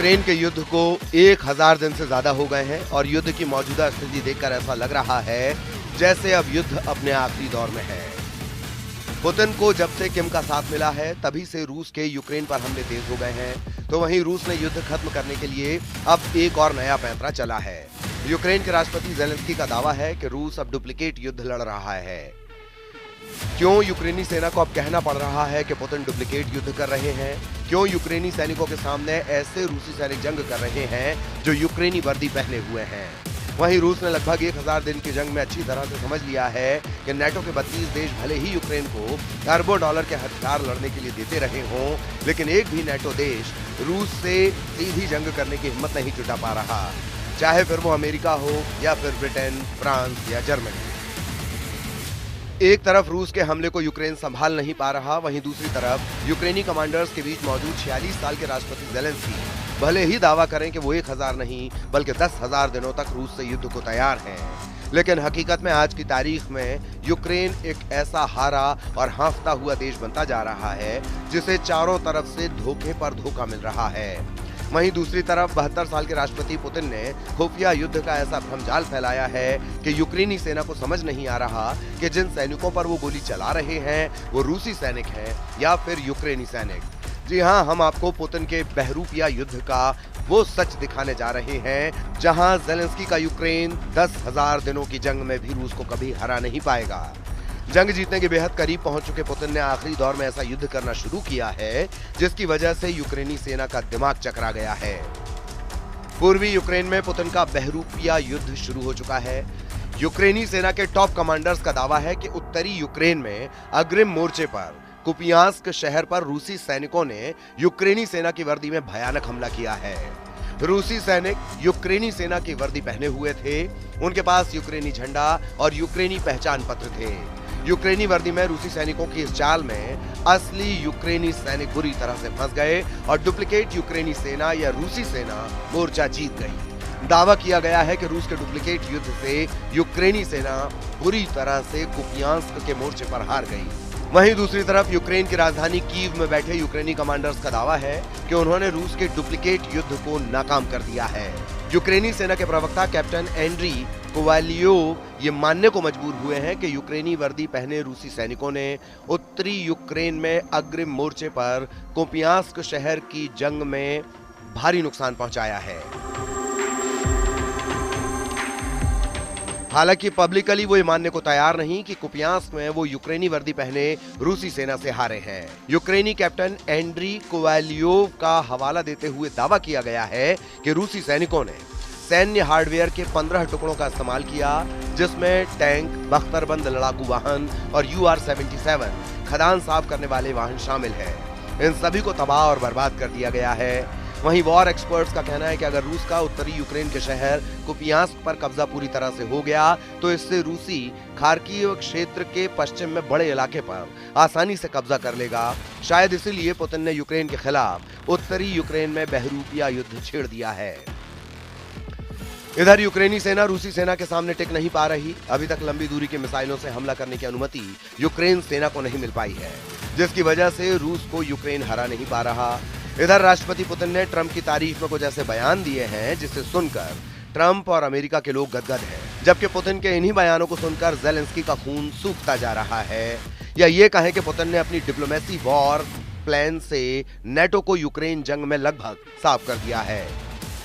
Ukraine के युद्ध को 1000 दिन से ज्यादा हो गए हैं और युद्ध की मौजूदा स्थिति देखकर ऐसा लग रहा है जैसे अब युद्ध अपने आखिरी दौर में है। पुतिन को जब से किम का साथ मिला है तभी से रूस के यूक्रेन पर हमले तेज हो गए हैं, तो वहीं रूस ने युद्ध खत्म करने के लिए अब एक और नया पैंतरा चला है। यूक्रेन के राष्ट्रपति ज़ेलेंस्की का दावा है कि रूस अब डुप्लीकेट युद्ध लड़ रहा है। क्यों यूक्रेनी सेना को अब कहना पड़ रहा है कि पुतिन डुप्लीकेट युद्ध कर रहे हैं? क्यों यूक्रेनी सैनिकों के सामने ऐसे रूसी सैनिक जंग कर रहे हैं जो यूक्रेनी वर्दी पहने हुए हैं? वहीं रूस ने लगभग 1000 दिन की जंग में अच्छी तरह से समझ लिया है कि नेटो के 32 देश भले ही यूक्रेन को अरबों डॉलर के हथियार लड़ने के लिए देते रहे हों, लेकिन एक भी नेटो देश रूस से सीधी जंग करने की हिम्मत नहीं जुटा पा रहा, चाहे फिर वो अमेरिका हो या फिर ब्रिटेन, फ्रांस या जर्मनी। एक तरफ रूस के हमले को यूक्रेन संभाल नहीं पा रहा, वहीं दूसरी तरफ यूक्रेनी कमांडर्स के बीच मौजूद 46 साल के राष्ट्रपति ज़ेलेंस्की भले ही दावा करें कि वो 1000 नहीं बल्कि 10,000 दिनों तक रूस से युद्ध को तैयार हैं, लेकिन हकीकत में आज की तारीख में यूक्रेन एक ऐसा हारा और हाँफता हुआ देश बनता जा रहा है जिसे चारों तरफ से धोखे पर धोखा मिल रहा है। वहीं दूसरी तरफ 72 साल के राष्ट्रपति पुतिन ने खुफिया युद्ध का ऐसा भ्रमजाल फैलाया है कि यूक्रेनी सेना को समझ नहीं आ रहा कि जिन सैनिकों पर वो गोली चला रहे हैं वो रूसी सैनिक हैं या फिर यूक्रेनी सैनिक। जी हां, हम आपको पुतिन के बहरूपिया युद्ध का वो सच दिखाने जा रहे हैं जहां ज़ेलेंस्की का यूक्रेन 10,000 दिनों की जंग में भी रूस को कभी हरा नहीं पाएगा। जंग जीतने के बेहद करीब पहुंच चुके पुतिन ने आखिरी दौर में ऐसा युद्ध करना शुरू किया है जिसकी वजह से यूक्रेनी सेना का दिमाग चकरा गया है। पूर्वी यूक्रेन में पुतिन का बहरूपिया युद्ध शुरू हो चुका है। यूक्रेनी सेना के टॉप कमांडर्स का दावा है कि उत्तरी यूक्रेन में अग्रिम मोर्चे पर कुपियांस्क शहर पर रूसी सैनिकों ने यूक्रेनी सेना की वर्दी में भयानक हमला किया है। रूसी सैनिक यूक्रेनी सेना की वर्दी पहने हुए थे, उनके पास यूक्रेनी झंडा और यूक्रेनी पहचान पत्र थे। यूक्रेनी वर्दी में रूसी सैनिकों की इस चाल में असली यूक्रेनी सैनिक बुरी तरह से फंस गए और डुप्लीकेट यूक्रेनी सेना या रूसी सेना मोर्चा जीत गई। दावा किया गया है कि रूस के डुप्लीकेट युद्ध से यूक्रेनी सेना बुरी तरह से कुपियांस्क के मोर्चे पर हार गई। वहीं दूसरी तरफ यूक्रेन की राजधानी कीव में बैठे यूक्रेनी कमांडर्स का दावा है कि उन्होंने रूस के डुप्लीकेट युद्ध को नाकाम कर दिया है। यूक्रेनी सेना के प्रवक्ता कैप्टन एंड्री कोवालियोव ये मानने को मजबूर हुए हैं कि यूक्रेनी वर्दी पहने रूसी सैनिकों ने उत्तरी यूक्रेन में अग्रिम मोर्चे पर कुपियांस्क शहर की जंग में भारी नुकसान पहुंचाया है। हालांकि पब्लिकली वो ये मानने को तैयार नहीं कि कुपियांस्क में वो यूक्रेनी वर्दी पहने रूसी सेना से हारे हैं। यूक्रेनी कैप्टन एंड्री कोवालियोव का हवाला देते हुए दावा किया गया है कि रूसी सैनिकों ने सैन्य हार्डवेयर के 15 टुकड़ों का इस्तेमाल किया, जिसमें टैंक, बख्तरबंद लड़ाकू वाहन और UR-77 खदान साफ करने वाले वाहन शामिल हैं। इन सभी को तबाह और बर्बाद कर दिया गया है। वहीं वॉर एक्सपर्ट्स का कहना है कि अगर रूस का उत्तरी यूक्रेन के शहर कुपियांस्क पर कब्जा पूरी तरह से हो गया तो इससे रूसी खार्किव क्षेत्र के पश्चिम में बड़े इलाके पर आसानी से कब्जा कर लेगा। शायद इसीलिए पुतिन ने यूक्रेन के खिलाफ उत्तरी यूक्रेन में बहरूपिया युद्ध छेड़ दिया है। इधर यूक्रेनी सेना रूसी सेना के सामने टिक नहीं पा रही। अभी तक लंबी दूरी के मिसाइलों से हमला करने की अनुमति यूक्रेन सेना को नहीं मिल पाई है, जिसकी वजह से रूस को यूक्रेन हरा नहीं पा रहा। इधर राष्ट्रपति पुतिन ने ट्रंप की तारीफ में कुछ ऐसे बयान दिए हैं जिसे सुनकर ट्रंप और अमेरिका के लोग गदगद हैं, जबकि पुतिन के इन्हीं बयानों को सुनकर ज़ेलेंस्की का खून सूखता जा रहा है। या ये कहें कि पुतिन ने अपनी डिप्लोमेसी वॉर प्लान से नेटो को यूक्रेन जंग में लगभग साफ कर दिया है।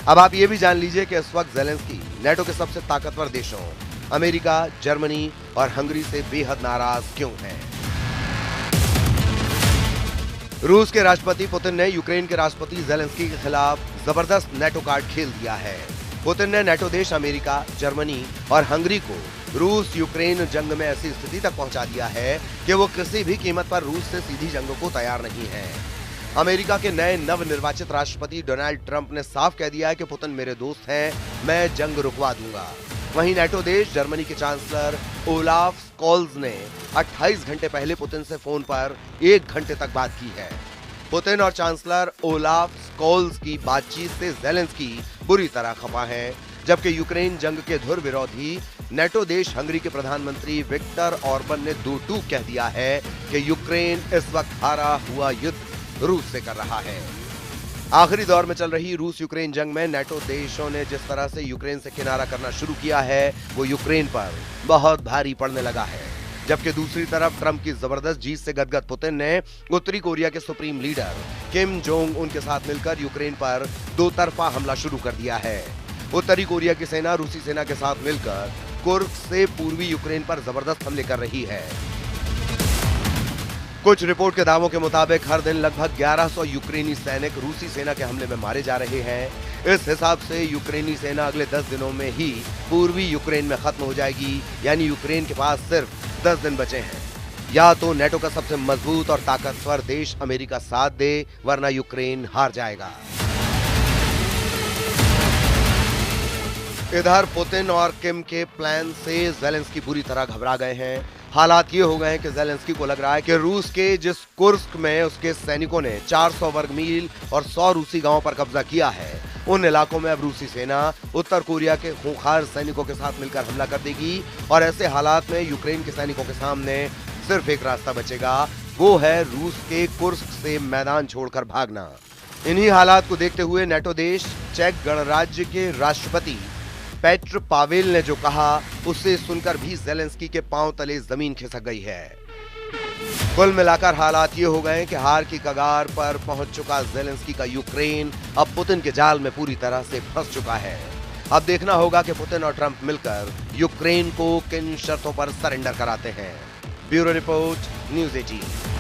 अब आप ये भी जान लीजिए कि इस वक्त ज़ेलेंस्की नेटो के सबसे ताकतवर देशों अमेरिका, जर्मनी और हंगरी से बेहद नाराज क्यों हैं। रूस के राष्ट्रपति पुतिन ने यूक्रेन के राष्ट्रपति ज़ेलेंस्की के खिलाफ जबरदस्त नेटो कार्ड खेल दिया है। पुतिन ने नेटो देश अमेरिका, जर्मनी और हंगरी को रूस यूक्रेन जंग में ऐसी स्थिति तक पहुंचा दिया है कि वो किसी भी कीमत पर रूस से सीधी जंग को तैयार नहीं है। अमेरिका के नए नवनिर्वाचित राष्ट्रपति डोनाल्ड ट्रंप ने साफ कह दिया है कि पुतिन मेरे दोस्त हैं, मैं जंग रुकवा दूंगा। वहीं नेटो देश जर्मनी के चांसलर ओलाफ स्कॉल्ज ने 28 घंटे पहले पुतिन से फोन पर 1 घंटे तक बात की है। पुतिन और चांसलर ओलाफ स्कॉल्ज की बातचीत से ज़ेलेंस्की बुरी तरह खफा है, जबकि यूक्रेन जंग के धुर विरोधी नेटो देश हंगरी के प्रधानमंत्री विक्टर ऑर्बन ने दो टूक कह दिया है कि यूक्रेन इस वक्त हारा हुआ युद्ध रूस से कर रहा है। आखिरी दौर में चल रही रूस यूक्रेन जंग में नेटो देशों ने जिस तरह से यूक्रेन से किनारा करना शुरू किया है वो यूक्रेन पर बहुत भारी पड़ने लगा है। जबकि दूसरी तरफ ट्रंप की जबरदस्त जीत से गदगद पुतिन ने उत्तरी कोरिया के supreme leader Kim Jong Un के साथ मिलकर यूक्रेन पर दो तरफा हमला शुरू कर दिया है। उत्तरी कोरिया की सेना रूसी सेना के साथ मिलकर कुर्स्क से पूर्वी यूक्रेन पर जबरदस्त हमले कर रही है। कुछ रिपोर्ट के दावों के मुताबिक हर दिन लगभग 1100 यूक्रेनी सैनिक रूसी सेना के हमले में मारे जा रहे हैं। इस हिसाब से यूक्रेनी सेना अगले 10 दिनों में ही पूर्वी यूक्रेन में खत्म हो जाएगी, यानी यूक्रेन के पास सिर्फ 10 दिन बचे हैं। या तो नेटो का सबसे मजबूत और ताकतवर देश अमेरिका साथ दे, वरना यूक्रेन हार जाएगा। इधर पुतिन और किम के प्लान से ज़ेलेंस्की पूरी तरह घबरा गए हैं। हालात ये हो गए हैं कि ज़ेलेंस्की को लग रहा है कि रूस के जिस कुर्स्क में उसके सैनिकों ने 400 वर्ग मील और 100 रूसी गांवों पर कब्जा किया है, उन इलाकों में अब रूसी सेना उत्तर कोरिया के खूंखार सैनिकों के साथ मिलकर हमला कर देगी। और ऐसे हालात में यूक्रेन के सैनिकों के सामने सिर्फ एक रास्ता बचेगा, वो है रूस के कुर्स्क से मैदान छोड़कर भागना। इन्हीं हालात को देखते हुए नेटो देश चेक गणराज्य के राष्ट्रपति पेट्र पावेल ने जो कहा, उसे सुनकर भी ज़ेलेंस्की के पांव तले जमीन खिसक गई है। कुल मिलाकर हालात ये हो गए कि हार की कगार पर पहुंच चुका ज़ेलेंस्की का यूक्रेन अब पुतिन के जाल में पूरी तरह से फंस चुका है। अब देखना होगा कि पुतिन और ट्रंप मिलकर यूक्रेन को किन शर्तों पर सरेंडर कराते हैं। Bureau report, news 18।